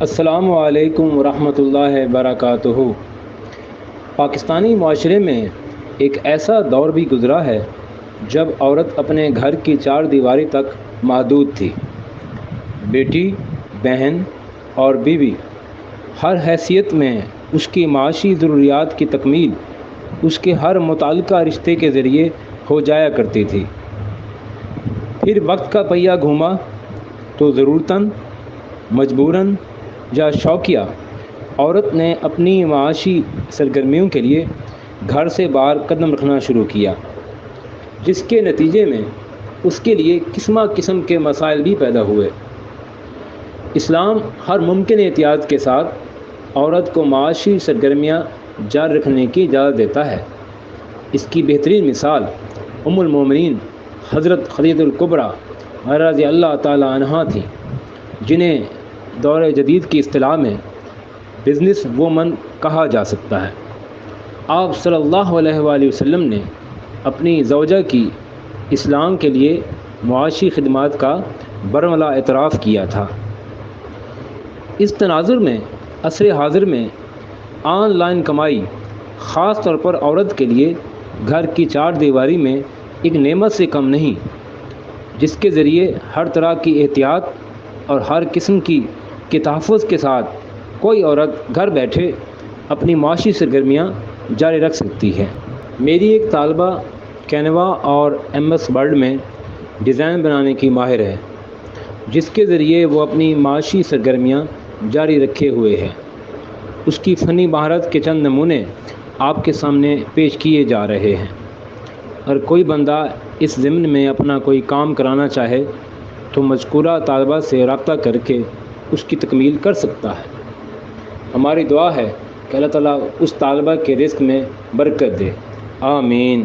السلام علیکم ورحمۃ اللہ وبرکاتہ۔ پاکستانی معاشرے میں ایک ایسا دور بھی گزرا ہے جب عورت اپنے گھر کی چار دیواری تک محدود تھی۔ بیٹی، بہن اور بیوی ہر حیثیت میں اس کی معاشی ضروریات کی تکمیل اس کے ہر متعلقہ رشتے کے ذریعے ہو جایا کرتی تھی۔ پھر وقت کا پہیہ گھوما تو ضرورتاً، مجبوراً یا شوقیہ عورت نے اپنی معاشی سرگرمیوں کے لیے گھر سے باہر قدم رکھنا شروع کیا، جس کے نتیجے میں اس کے لیے قسم قسم کے مسائل بھی پیدا ہوئے۔ اسلام ہر ممکن احتیاط کے ساتھ عورت کو معاشی سرگرمیاں جاری رکھنے کی اجازت دیتا ہے۔ اس کی بہترین مثال ام المومنین حضرت خدیجہ الکبریٰ رضی اللہ تعالی عنہا تھیں، جنہیں دور جدید کی اصطلاح میں بزنس وومن کہا جا سکتا ہے۔ آپ صلی اللہ علیہ وآلہ وسلم نے اپنی زوجہ کی اصلاح کے لیے معاشی خدمات کا برملا اعتراف کیا تھا۔ اس تناظر میں عصر حاضر میں آن لائن کمائی خاص طور پر عورت کے لیے گھر کی چار دیواری میں ایک نعمت سے کم نہیں، جس کے ذریعے ہر طرح کی احتیاط اور ہر قسم کی تحفظ کے ساتھ کوئی عورت گھر بیٹھے اپنی معاشی سرگرمیاں جاری رکھ سکتی ہے۔ میری ایک طالبہ کینوا اور ایم ایس ورڈ میں ڈیزائن بنانے کی ماہر ہے، جس کے ذریعے وہ اپنی معاشی سرگرمیاں جاری رکھے ہوئے ہے۔ اس کی فنی مہارت کے چند نمونے آپ کے سامنے پیش کیے جا رہے ہیں۔ اگر کوئی بندہ اس ضمن میں اپنا کوئی کام کرانا چاہے تو مذکورہ طالبہ سے رابطہ کر کے اس کی تکمیل کر سکتا ہے۔ ہماری دعا ہے کہ اللہ تعالیٰ اس طالبہ کے رزق میں برکت دے، آمین۔